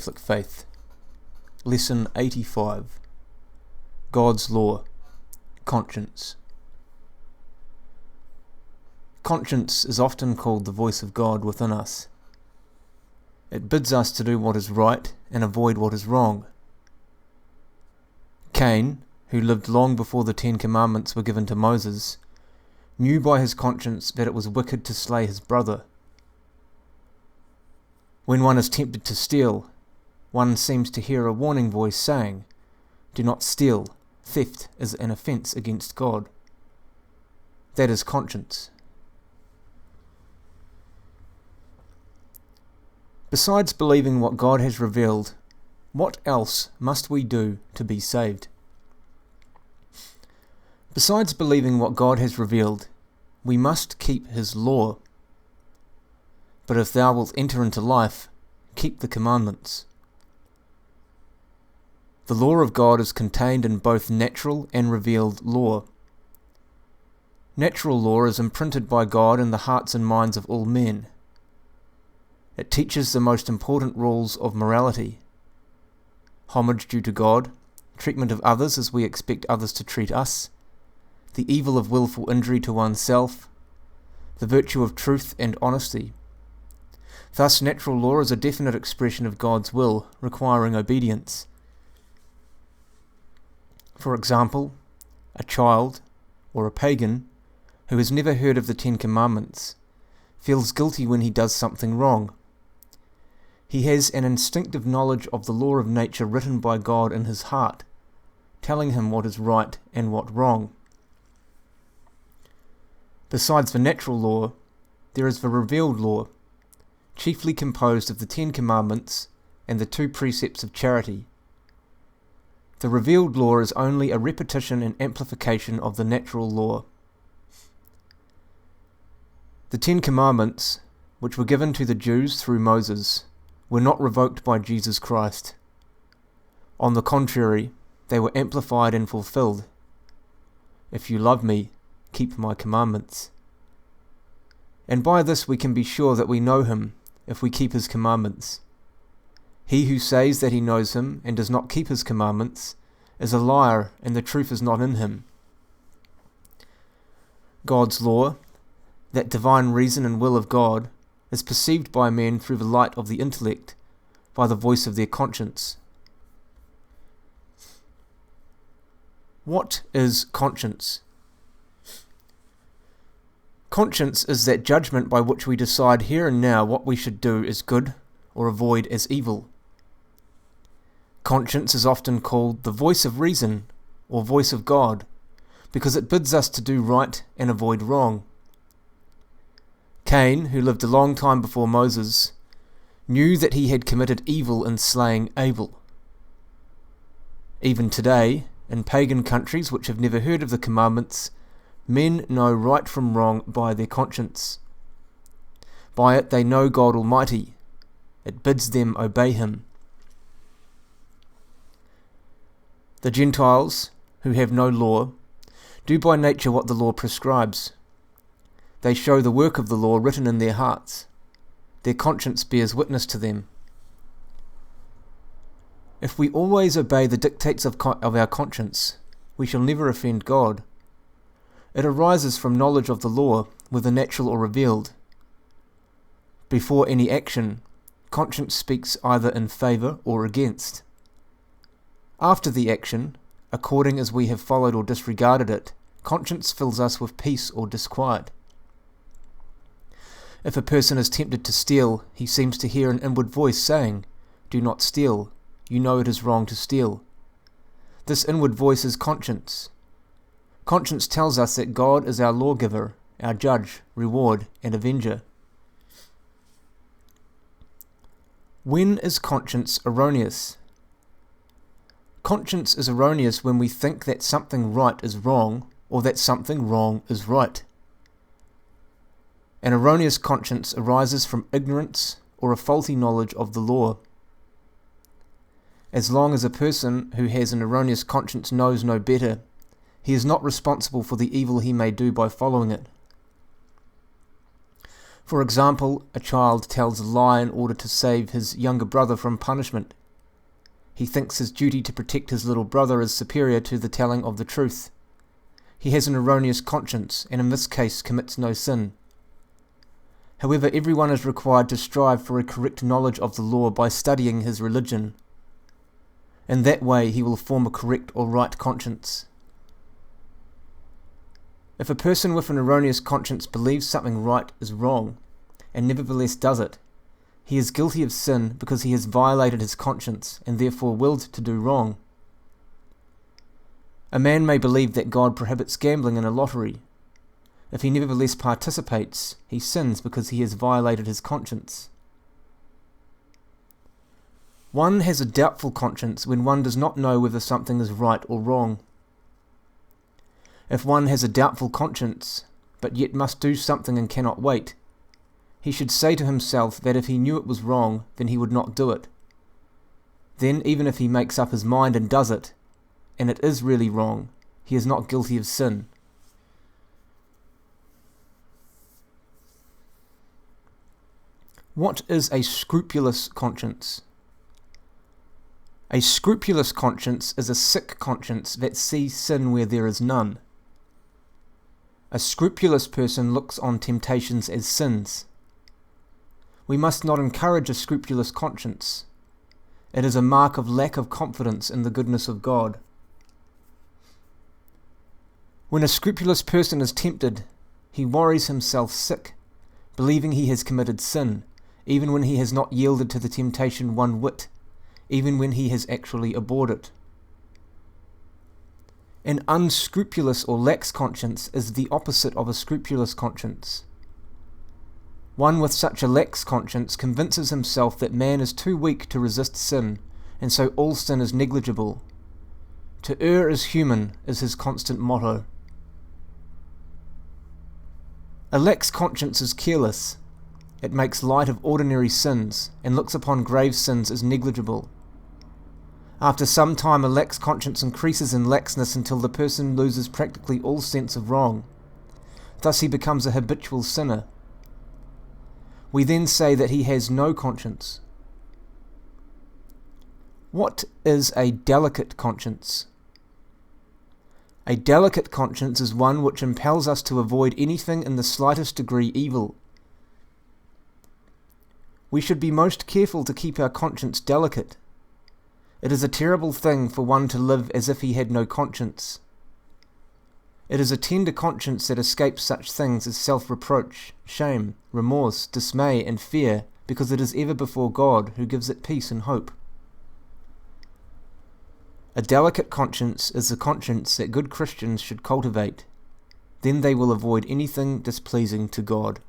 Catholic Faith. Lesson 85. God's Law. Conscience. Conscience is often called the voice of God within us. It bids us to do what is right and avoid what is wrong. Cain, who lived long before the 10 Commandments were given to Moses, knew by his conscience that it was wicked to slay his brother. When one is tempted to steal, one seems to hear a warning voice saying, "Do not steal. Theft is an offence against God." That is conscience. Besides believing what God has revealed, what else must we do to be saved? Besides believing what God has revealed, we must keep His law. But if thou wilt enter into life, keep the commandments. The law of God is contained in both natural and revealed law. Natural law is imprinted by God in the hearts and minds of all men. It teaches the most important rules of morality: homage due to God, treatment of others as we expect others to treat us, the evil of willful injury to oneself, the virtue of truth and honesty. Thus, natural law is a definite expression of God's will, requiring obedience. For example, a child, or a pagan, who has never heard of the 10 Commandments, feels guilty when he does something wrong. He has an instinctive knowledge of the law of nature written by God in his heart, telling him what is right and what wrong. Besides the natural law, there is the revealed law, chiefly composed of the 10 Commandments and the 2 precepts of charity. The revealed law is only a repetition and amplification of the natural law. The 10 Commandments, which were given to the Jews through Moses, were not revoked by Jesus Christ. On the contrary, they were amplified and fulfilled. "If you love me, keep my commandments." And by this we can be sure that we know Him, if we keep His commandments. He who says that he knows Him and does not keep His commandments is a liar, and the truth is not in him. God's law, that divine reason and will of God, is perceived by men through the light of the intellect, by the voice of their conscience. What is conscience? Conscience is that judgment by which we decide here and now what we should do as good or avoid as evil. Conscience is often called the voice of reason or voice of God, because it bids us to do right and avoid wrong. Cain, who lived a long time before Moses, knew that he had committed evil in slaying Abel. Even today, in pagan countries which have never heard of the commandments, men know right from wrong by their conscience. By it they know God Almighty. It bids them obey Him. The Gentiles, who have no law, do by nature what the law prescribes. They show the work of the law written in their hearts. Their conscience bears witness to them. If we always obey the dictates of our conscience, we shall never offend God. It arises from knowledge of the law, whether natural or revealed. Before any action, conscience speaks either in favour or against. After the action, according as we have followed or disregarded it, conscience fills us with peace or disquiet. If a person is tempted to steal, he seems to hear an inward voice saying, "Do not steal. You know it is wrong to steal." This inward voice is conscience. Conscience tells us that God is our lawgiver, our judge, reward, and avenger. When is conscience erroneous? Conscience is erroneous when we think that something right is wrong, or that something wrong is right. An erroneous conscience arises from ignorance or a faulty knowledge of the law. As long as a person who has an erroneous conscience knows no better, he is not responsible for the evil he may do by following it. For example, a child tells a lie in order to save his younger brother from punishment. He thinks his duty to protect his little brother is superior to the telling of the truth. He has an erroneous conscience, and in this case commits no sin. However, everyone is required to strive for a correct knowledge of the law by studying his religion. In that way he will form a correct or right conscience. If a person with an erroneous conscience believes something right is wrong, and nevertheless does it, he is guilty of sin because he has violated his conscience and therefore willed to do wrong. A man may believe that God prohibits gambling in a lottery. If he nevertheless participates, he sins because he has violated his conscience. One has a doubtful conscience when one does not know whether something is right or wrong. If one has a doubtful conscience, but yet must do something and cannot wait, he should say to himself that if he knew it was wrong, then he would not do it. Then, even if he makes up his mind and does it, and it is really wrong, he is not guilty of sin. What is a scrupulous conscience? A scrupulous conscience is a sick conscience that sees sin where there is none. A scrupulous person looks on temptations as sins. We must not encourage a scrupulous conscience. It is a mark of lack of confidence in the goodness of God. When a scrupulous person is tempted, he worries himself sick, believing he has committed sin, even when he has not yielded to the temptation one whit, even when he has actually abhorred it. An unscrupulous or lax conscience is the opposite of a scrupulous conscience. One with such a lax conscience convinces himself that man is too weak to resist sin, and so all sin is negligible. To err is human is his constant motto. A lax conscience is careless. It makes light of ordinary sins, and looks upon grave sins as negligible. After some time, a lax conscience increases in laxness until the person loses practically all sense of wrong. Thus he becomes a habitual sinner. We then say that he has no conscience. What is a delicate conscience? A delicate conscience is one which impels us to avoid anything in the slightest degree evil. We should be most careful to keep our conscience delicate. It is a terrible thing for one to live as if he had no conscience. It is a tender conscience that escapes such things as self-reproach, shame, remorse, dismay, and fear, because it is ever before God, who gives it peace and hope. A delicate conscience is the conscience that good Christians should cultivate. Then they will avoid anything displeasing to God.